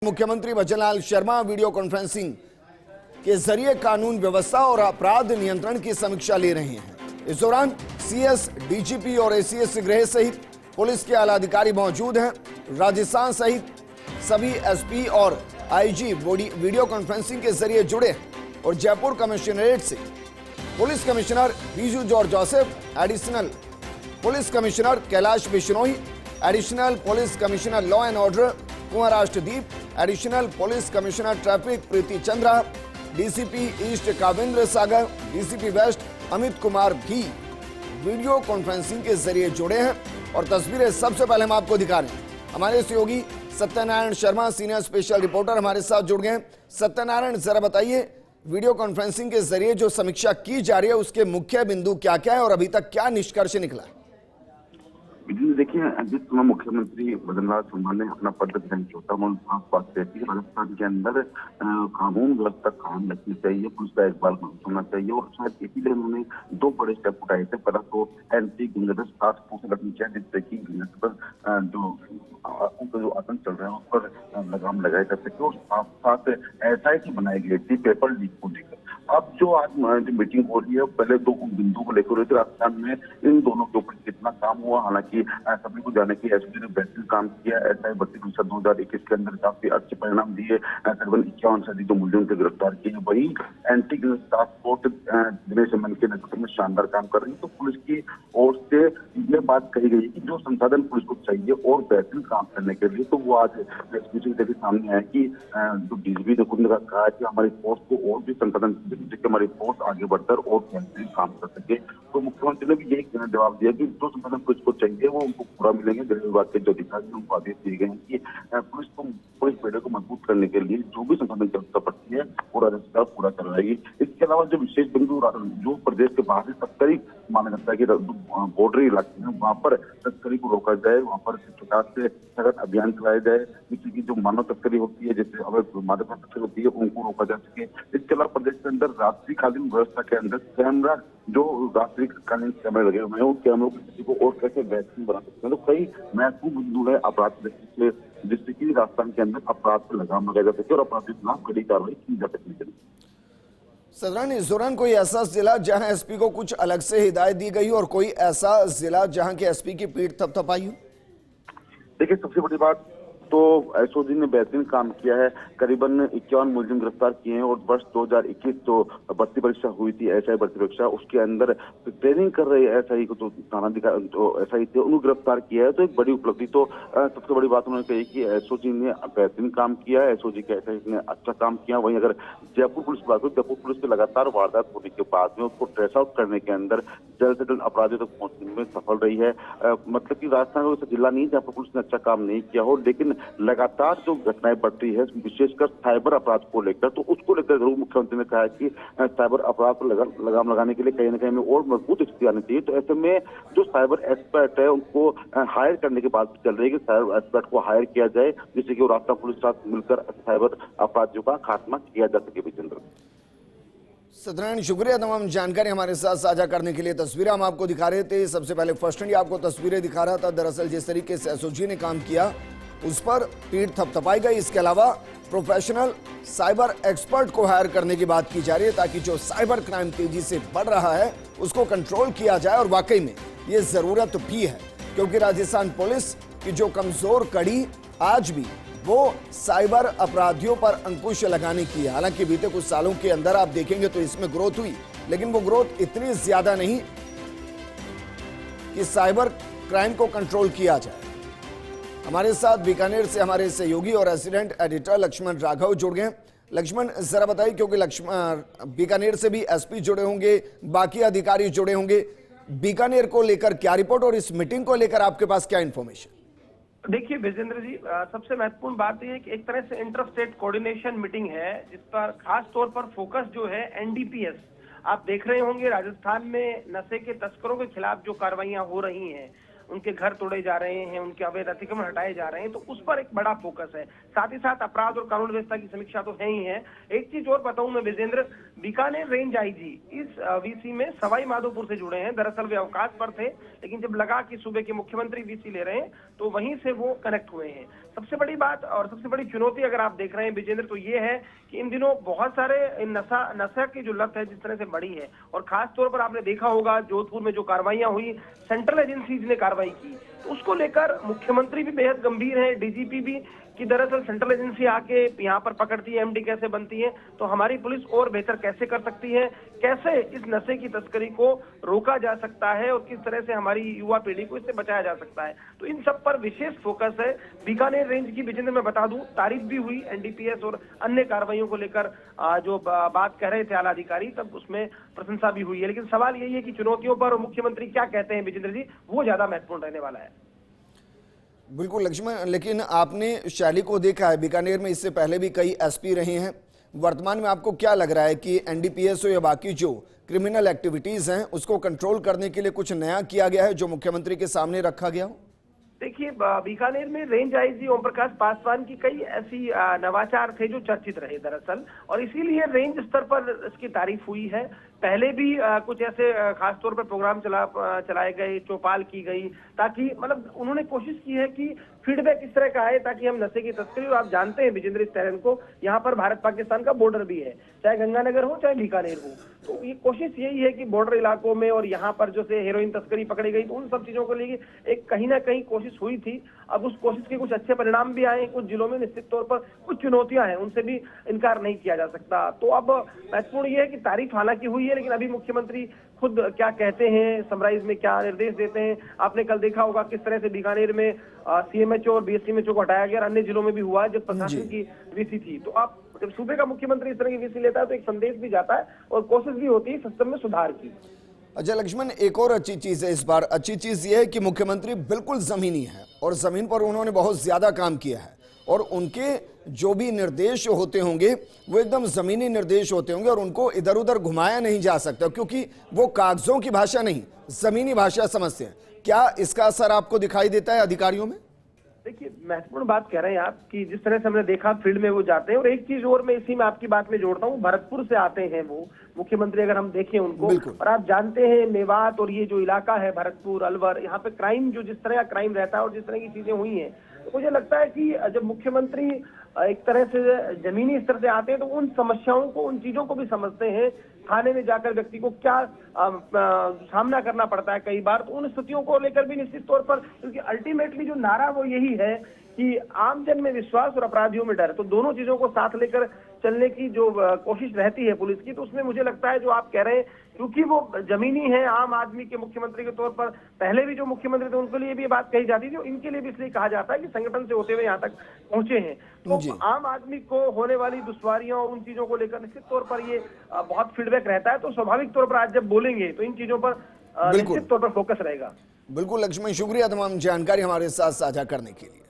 मुख्यमंत्री Bhajanlal Sharma video conferencing के जरिए कानून व्यवस्था और अपराध नियंत्रण की समीक्षा ले रहे हैं। इस दौरान सीएस, डीजीपी और एसीएस गृह सहित पुलिस के आला अधिकारी मौजूद हैं। राजस्थान सहित सभी एसपी और आईजी वीडियो कॉन्फ्रेंसिंग के जरिए जुड़े हैं और जयपुर कमिश्नरेट से police commissioner Biju George Joseph, additional police commissioner Kailash Bishnoi, additional police commissioner law and order Kunwar Rashtradeep, additional police commissioner traffic Preeti Chandra, DCP east Kavindra Sagar, DCP waste Amit Kumar भी वीडियो कॉन्फ्रेंसिंग के जरिए जुड़े हैं और तस्वीरें सबसे पहले हम आपको दिखा रहे हैं। हमारे सहयोगी Satyanarayan Sharma, senior special reporter, हमारे साथ जुड़ गए हैं। सत्यनारायण, जरा बताइए, वीडियो कॉन्फ्रेंसिंग के जरिए जो समीक्षा की जा रही है उसके मुख्य बिंदु क्या क्या है और अभी तक क्या निष्कर्ष निकला है? देखिए, जिस समय मुख्यमंत्री भजनलाल शर्मा ने अपना पद ग्रहण किया था, उन्होंने साफ बात कही थी राजस्थान के अंदर कानून व्यवस्था कायम रखनी चाहिए, पुलिस का इकबाल होना चाहिए और शायद इसीलिए उन्होंने दो बड़े स्टेप उठाए थे। पहला तो एंटी गुंडागर्दी टास्क फोर्स रखनी चाहिए जिससे कि जो आतंक चल रहा है उस पर लगाम लगाया जा सके और साथ साथ एसआईटी बनाई गई थी पेपर लीक को लेकर। अब जो आज जो मीटिंग हो रही है, पहले दो बिंदु को लेकर हुई थी राजस्थान में, इन दोनों के ऊपर कितना काम हुआ। हालांकि सभी को जाने की एसपी ने बेहतरीन काम किया। एसआई 32% 2021 के अंदर काफी अच्छे परिणाम दिए। तकरीबन 51 से अधिक मुलजिम को गिरफ्तार किए। वही एंटी टास्क फोर्स दिनेश मन के नेतृत्व में शानदार काम कर रही है। तो पुलिस की ओर से ये बात कही गई कि जो संसाधन पुलिस को चाहिए और बेहतरीन काम करने के लिए, तो वो आज एसपी के सामने आया कि जो डीजीपी ने खुद ने कहा है कि हमारी फोर्स को और भी संसाधन जिससे हमारी फोर्स आगे बढ़कर और बेहतरीन काम कर सके। तो मुख्यमंत्री ने भी यही जवाब दिया कि जो संसाधन पुलिस को चाहिए वो उनको पूरा मिलेंगे। गृह विभाग के जो अधिकारी उनको आदेश दिए गए हैं कि पुलिस पेड़े को मजबूत करने के लिए जो भी संसाधन की आवश्यकता पड़ती है वो राज्य सरकार पूरा करवाएगी। इसके अलावा जो विशेष बिंदु जो प्रदेश के बाहर से तस्करी माना जाता है कि बॉर्डरी इलाके हैं, वहाँ पर तस्करी को रोका जाए, वहाँ पर किस प्रकार से सघन अभियान चलाया जाए जिससे कि जो मानव तस्करी होती है, जैसे अवैध मादक तस्करी होती है, उनको रोका जा सके। इसके अलावा प्रदेश के अंदर रात्रिकालीन व्यवस्था के अंदर कैमरा, जो रात्रिकालीन कैमरे लगे हुए हैं, उन कैमरों की स्थिति को और कैसे बेहतरीन बना सकते हैं। तो कई महत्वपूर्ण बिंदु है अपराध दृष्टि से जिससे कि राजस्थान के अंदर अपराध पर लगाम लगाया जा सके और अपराधियों के खिलाफ कड़ी कार्रवाई की जा सके। सदरान, इस दौरान कोई ऐसा जिला जहां एसपी को कुछ अलग से हिदायत दी गई और कोई ऐसा जिला जहां के एसपी की पीठ थपथपाई हो? देखिए, सबसे बड़ी बात तो एसओजी ने बेहतरीन काम किया है। करीबन 51 मुलजिम गिरफ्तार किए हैं और वर्ष 2021 जो भर्ती परीक्षा हुई थी, एसआई भर्ती परीक्षा, उसके अंदर ट्रेनिंग कर रहे एसआई को जो थानाधिकारी जो एसआई थे उनको गिरफ्तार किया है। तो एक बड़ी उपलब्धि। तो सबसे बड़ी बात उन्होंने कही कि एसओजी ने बेहतरीन काम किया है, एसओजी के एसआई ने अच्छा काम किया। वहीं अगर जयपुर पुलिस की बात हो, जयपुर पुलिस के लगातार वारदात होने के बाद में उसको ट्रेस आउट करने के अंदर जल्द से जल्द अपराधियों तक पहुंचने में सफल रही है। मतलब की राजस्थान का ऐसा जिला नहीं जहाँ पर पुलिस ने अच्छा काम नहीं किया हो, लेकिन लगातार जो घटनाएं बढ़ रही है विशेषकर साइबर अपराध को लेकर, तो उसको लेकर जरूर मुख्यमंत्री ने कहा है कि साइबर अपराध पर लगाम लगाने के लिए कहीं ना कहीं में और मजबूत स्थिति आनी चाहिए। तो ऐसे में जो साइबर एक्सपर्ट है उनको हायर करने की बात चल रही है कि साइबर एक्सपर्ट को हायर किया जाए जिससे कि राजस्थान पुलिस के साथ मिलकर साइबर अपराधियों का खात्मा किया जा सके। विजेंद्र, सत्यनारायण, शुक्रिया तमाम जानकारी हमारे साथ साझा करने के लिए। तस्वीरें हम आपको दिखा रहे थे। सबसे पहले फर्स्ट हैंड आपको तस्वीरें दिखा रहा था। दरअसल जिस तरीके से एसओजी ने काम किया उस पर पीठ थपथपाई गई। इसके अलावा प्रोफेशनल साइबर एक्सपर्ट को हायर करने की बात की जा रही है ताकि जो साइबर क्राइम तेजी से बढ़ रहा है उसको कंट्रोल किया जाए। और वाकई में ये जरूरत भी है क्योंकि राजस्थान पुलिस की जो कमजोर कड़ी आज भी वो साइबर अपराधियों पर अंकुश लगाने की है। हालांकि बीते कुछ सालों के अंदर आप देखेंगे तो इसमें ग्रोथ हुई, लेकिन वो ग्रोथ इतनी ज्यादा नहीं कि साइबर क्राइम को कंट्रोल किया जाए। हमारे साथ बीकानेर से हमारे सहयोगी और रेसिडेंट एडिटर लक्ष्मण राघव जुड़ गए। लक्ष्मण, जरा बताइए, क्योंकि बीकानेर से भी एसपी जुड़े होंगे, बाकी अधिकारी जुड़े होंगे, बीकानेर को लेकर क्या रिपोर्ट और इस मीटिंग को लेकर आपके पास क्या इंफॉर्मेशन? देखिए विजेंद्र जी, सबसे महत्वपूर्ण बात यह है कि एक तरह से इंटर स्टेट कोऑर्डिनेशन मीटिंग है जिस पर खास तौर पर फोकस जो है एनडीपीएस। आप देख रहे होंगे राजस्थान में नशे के तस्करों के खिलाफ जो कार्रवाइयां हो रही हैं, उनके घर तोड़े जा रहे हैं, उनके अवैध अतिक्रमण हटाए जा रहे हैं, तो उस पर एक बड़ा फोकस है। साथ ही साथ अपराध और कानून व्यवस्था की समीक्षा तो है ही है। एक चीज और बताऊं मैं विजेंद्र, बीकानेर रेंज आईजी इस वीसी में सवाई माधोपुर से जुड़े हैं। दरअसल वे अवकाश पर थे, लेकिन जब लगा कि सूबे के मुख्यमंत्री वीसी ले रहे हैं तो वहीं से वो कनेक्ट हुए हैं। सबसे बड़ी बात और सबसे बड़ी चुनौती अगर आप देख रहे हैं विजेंद्र, तो ये है कि इन दिनों बहुत सारे नशा की जो लत है जिस तरह से बढ़ी है, और खास तौर पर आपने देखा होगा जोधपुर में जो कार्रवाइयां हुई, सेंट्रल एजेंसीज ने कार्रवाई की, तो उसको लेकर मुख्यमंत्री भी बेहद गंभीर है, डीजीपी भी, कि दरअसल सेंट्रल एजेंसी आके यहाँ पर पकड़ती है, एमडी कैसे बनती है, तो हमारी पुलिस और बेहतर कैसे कर सकती है, कैसे इस नशे की तस्करी को रोका जा सकता है और किस तरह से हमारी युवा पीढ़ी को इससे बचाया जा सकता है। तो इन सब पर विशेष फोकस है। बीकानेर रेंज की विजेंद्र मैं बता दूं, तारीफ भी हुई एनडीपीएस और अन्य कार्रवाइयों को लेकर, जो बात कह रहे थे आला अधिकारी, तब उसमें प्रशंसा भी हुई है। लेकिन सवाल यही है कि चुनौतियों पर मुख्यमंत्री क्या कहते हैं विजेंद्र जी, वो ज्यादा महत्वपूर्ण रहने वाला है। बिल्कुल लक्ष्मण, लेकिन आपने शैली को देखा है, बीकानेर में इससे पहले भी कई एसपी रहे हैं। वर्तमान में आपको क्या लग रहा है कि एनडीपीएस हो या बाकी जो क्रिमिनल एक्टिविटीज हैं उसको कंट्रोल करने के लिए कुछ नया किया गया है जो मुख्यमंत्री के सामने रखा गया हो? देखिए, बीकानेर में रेंज आईजी ओम प्रकाश पासवान की कई ऐसी नवाचार थे जो चर्चित रहे दरअसल, और इसीलिए रेंज स्तर पर इसकी तारीफ हुई है। पहले भी कुछ ऐसे खासतौर पर प्रोग्राम चलाए गए, चौपाल की गई, ताकि मतलब उन्होंने कोशिश की है कि फीडबैक इस तरह का आए ताकि हम नशे की तस्करी, और आप जानते हैं विजेंद्र इस तरह को, यहाँ पर भारत पाकिस्तान का बॉर्डर भी है, चाहे गंगानगर हो चाहे बीकानेर हो, तो ये कोशिश यही है कि बॉर्डर इलाकों में और यहाँ पर जो से हेरोइन तस्करी पकड़ी गई, तो उन सब चीजों को लेकर एक कहीं ना कहीं कोशिश हुई थी। अब उस कोशिश के कुछ अच्छे परिणाम भी आए, कुछ जिलों में निश्चित तौर पर कुछ चुनौतियां हैं, उनसे भी इनकार नहीं किया जा सकता। तो अब महत्वपूर्ण ये है कि तारीफ हालांकि हुई है, लेकिन अभी मुख्यमंत्री खुद क्या कहते हैं, समराइज में क्या निर्देश देते हैं। आपने कल देखा होगा किस तरह से बीकानेर में सीएमएचओ और बीएससीएमएचओ को हटाया गया, और अन्य जिलों में भी हुआ जब प्रशासन की वीसी थी। तो आप जब सूबे का मुख्यमंत्री इस तरह की वीसी लेता है तो एक संदेश भी जाता है और कोशिश भी होती है सिस्टम में सुधार की। अजय लक्ष्मण, एक और अच्छी चीज है इस बार, अच्छी चीज ये है कि मुख्यमंत्री बिल्कुल जमीनी है और जमीन पर उन्होंने बहुत ज्यादा काम किया है, और उनके जो भी निर्देश होते होंगे वो एकदम जमीनी निर्देश होते होंगे और उनको इधर उधर घुमाया नहीं जा सकता, क्योंकि वो कागजों की भाषा नहीं, जमीनी भाषा समझते हैं। क्या इसका असर आपको दिखाई देता है अधिकारियों में? देखिए, महत्वपूर्ण बात कह रहे हैं आप कि जिस तरह से हमने देखा फील्ड में वो जाते हैं, और एक चीज और मैं इसी में आपकी बात में जोड़ता हूँ, भरतपुर से आते हैं वो मुख्यमंत्री, अगर हम देखें उनको, और आप जानते हैं मेवात और ये जो इलाका है भरतपुर, अलवर, यहाँ पे क्राइम जो जिस तरह का क्राइम रहता है और जिस तरह की चीजें हुई हैं, तो मुझे लगता है कि जब मुख्यमंत्री एक तरह से जमीनी स्तर से आते हैं तो उन समस्याओं को, उन चीजों को भी समझते हैं। थाने में जाकर व्यक्ति को क्या सामना करना पड़ता है कई बार, तो उन स्थितियों को लेकर भी निश्चित तौर पर, क्योंकि अल्टीमेटली जो नारा वो यही है कि आमजन में विश्वास और अपराधियों में डर, तो दोनों चीजों को साथ लेकर चलने की जो कोशिश रहती है पुलिस की, तो उसमें मुझे लगता है जो आप कह रहे हैं, क्योंकि वो जमीनी है, आम आदमी के मुख्यमंत्री के तौर पर, पहले भी जो मुख्यमंत्री थे उनके लिए भी ये बात कही जाती थी, इनके लिए भी इसलिए कहा जाता है कि संगठन से होते हुए यहाँ तक पहुंचे हैं। तो आम आदमी को होने वाली दुश्वारियों और उन चीजों को लेकर निश्चित तौर पर ये बहुत फीडबैक रहता है, तो स्वाभाविक तौर पर आज जब बोलेंगे तो इन चीजों पर निश्चित तौर पर फोकस रहेगा। बिल्कुल लक्ष्मण, शुक्रिया तमाम जानकारी हमारे साथ साझा करने के लिए।